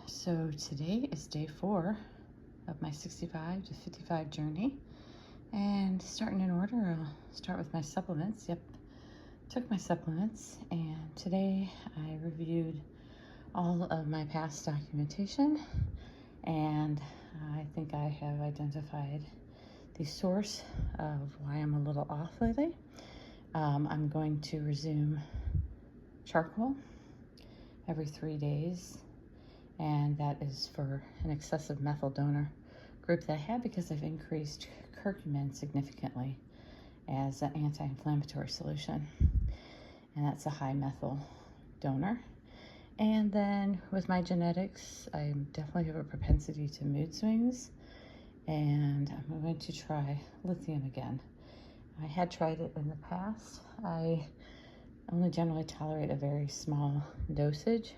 So today is day 4 of my 65 to 55 journey, and starting in order, I'll start with my supplements. Yep, took my supplements, and today I reviewed all of my past documentation, and I think I have identified the source of why I'm a little off lately. I'm going to resume charcoal every 3 days, and that is for an excessive methyl donor group that I have because I've increased curcumin significantly as an anti-inflammatory solution, and that's a high methyl donor. And then with my genetics, I definitely have a propensity to mood swings, and I'm going to try lithium again. I had tried it in the past. I only generally tolerate a very small dosage.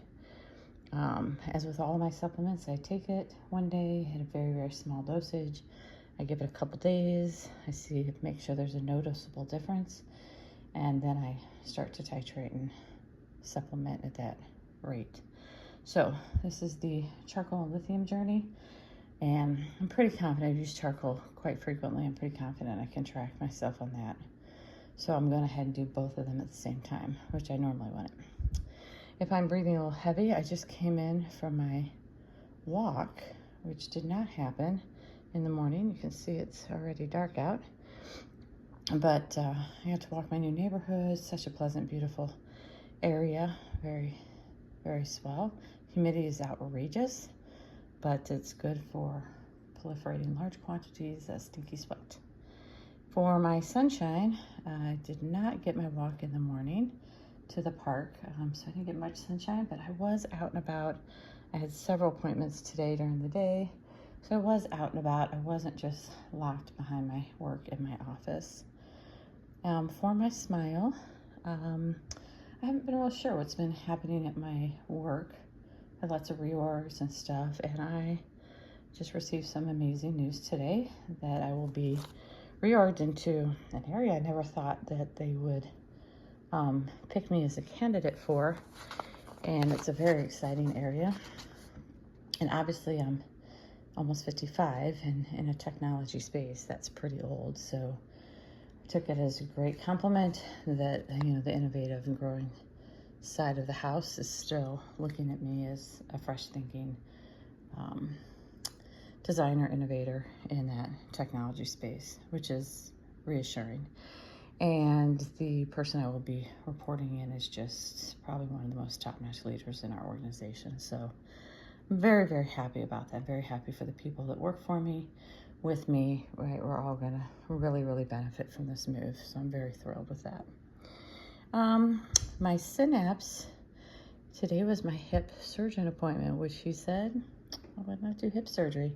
As with all my supplements, I take it one day at a very, very small dosage. I give it a couple days. I see, make sure there's a noticeable difference, and then I start to titrate and supplement at that rate. So this is the charcoal and lithium journey, and I'm pretty confident. I've used charcoal quite frequently. I'm pretty confident I can track myself on that. So I'm going ahead and do both of them at the same time, which I normally wouldn't. If I'm breathing a little heavy, I just came in from my walk, which did not happen in the morning. You can see it's already dark out. But I got to walk my new neighborhood. Such a pleasant, beautiful area. Very, very swell. Humidity is outrageous, but it's good for proliferating large quantities of stinky sweat. For my sunshine, I did not get my walk in the morning to the park, so I didn't get much sunshine, but I was out and about. I had several appointments today during the day, so I was out and about. I wasn't just locked behind my work in my office. For my smile, I haven't been real sure what's been happening at my work. I had lots of reorgs and stuff, and I just received some amazing news today that I will be reorged into an area I never thought that they would pick me as a candidate for, and it's a very exciting area. And obviously I'm almost 55 and in a technology space that's pretty old, so I took it as a great compliment that, you know, the innovative and growing side of the house is still looking at me as a fresh thinking designer, innovator in that technology space, which is reassuring. And the person I will be reporting in is just probably one of the most top-notch leaders in our organization. So I'm very, very happy about that. Very happy for the people that work for me, with me, right? We're all gonna really, really benefit from this move. So I'm very thrilled with that. My Synapse, today was my hip surgeon appointment, which he said, I would not do hip surgery.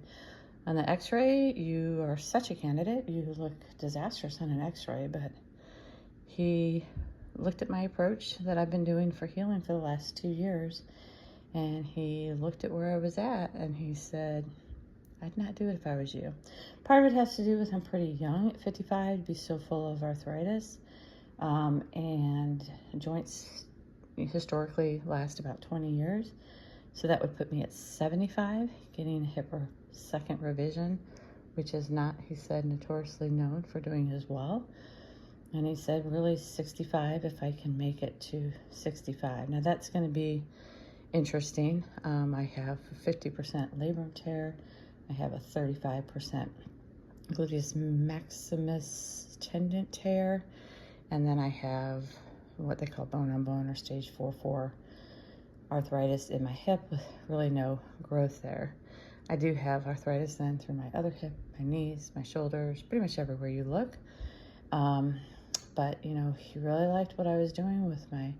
On the x-ray, you are such a candidate. You look disastrous on an x-ray, but he looked at my approach that I've been doing for healing for the last 2 years, and he looked at where I was at, and he said, I'd not do it if I was you. Part of it has to do with I'm pretty young at 55 to be so full of arthritis, and joints historically last about 20 years. So that would put me at 75, getting a hip or second revision, which is not, he said, notoriously known for doing as well. And he said, really 65 if I can make it to 65. Now that's going to be interesting. I have a 50% labrum tear. I have a 35% gluteus maximus tendon tear. And then I have what they call bone on bone or stage 4/4 arthritis in my hip with really no growth there. I do have arthritis then through my other hip, my knees, my shoulders, pretty much everywhere you look. But, you know, he really liked what I was doing with my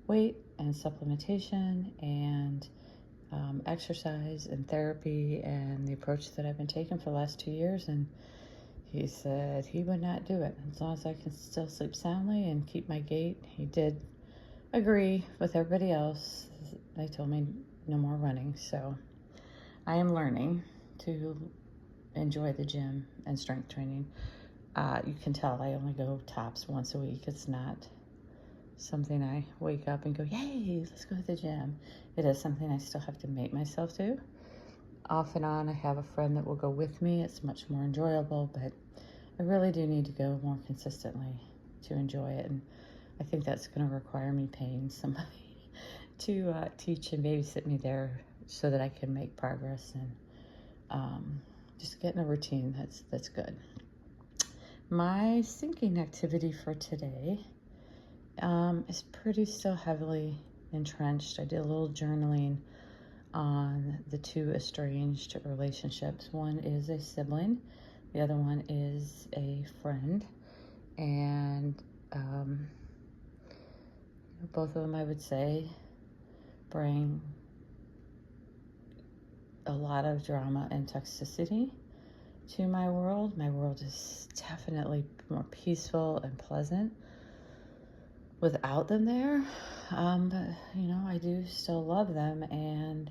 weight and supplementation and exercise and therapy and the approach that I've been taking for the last 2 years. And he said he would not do it as long as I can still sleep soundly and keep my gait. He did agree with everybody else. They told me no more running. So I am learning to enjoy the gym and strength training. You can tell I only go tops once a week. It's not something I wake up and go, yay, let's go to the gym. It is something I still have to make myself do. Off and on, I have a friend that will go with me. It's much more enjoyable, but I really do need to go more consistently to enjoy it. And I think that's going to require me paying somebody to teach and babysit me there so that I can make progress and just get in a routine that's good. My sinking activity for today is pretty still heavily entrenched. I did a little journaling on the two estranged relationships. One is a sibling, the other one is a friend, and both of them, I would say, bring a lot of drama and toxicity to my world. My world is definitely more peaceful and pleasant without them there. But, I do still love them and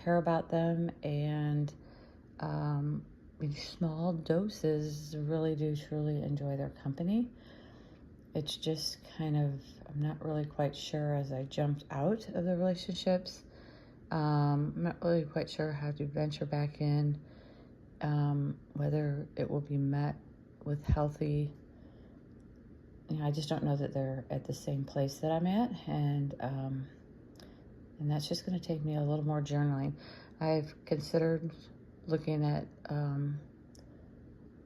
care about them, and in small doses really do truly enjoy their company. It's just kind of, I'm not really quite sure as I jumped out of the relationships. I'm not really quite sure how to venture back in, whether it will be met with healthy, I just don't know that they're at the same place that I'm at, and that's just going to take me a little more journaling. I've considered looking at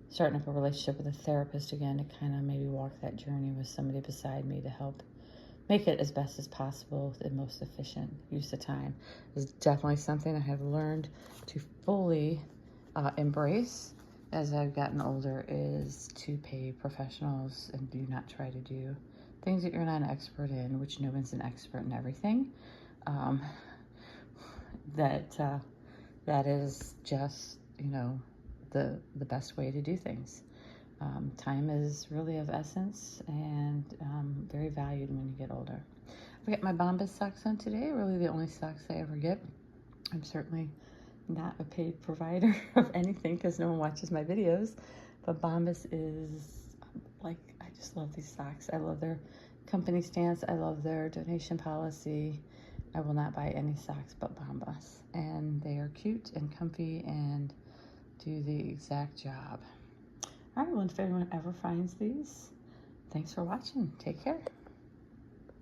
starting up a relationship with a therapist again to kind of maybe walk that journey with somebody beside me to help make it as best as possible and most efficient use of time. Is definitely something I have learned to fully embrace as I've gotten older, is to pay professionals and do not try to do things that you're not an expert in, which no one's an expert in everything. That is just, the best way to do things. Time is really of essence and very valued when you get older. I got my Bombas socks on today, really the only socks I ever get. I'm certainly not a paid provider of anything because no one watches my videos, but Bombas is I just love these socks. I love their company stance. I love their donation policy. I will not buy any socks but Bombas, and they are cute and comfy and do the exact job. All right, well, if anyone ever finds these, thanks for watching. Take care.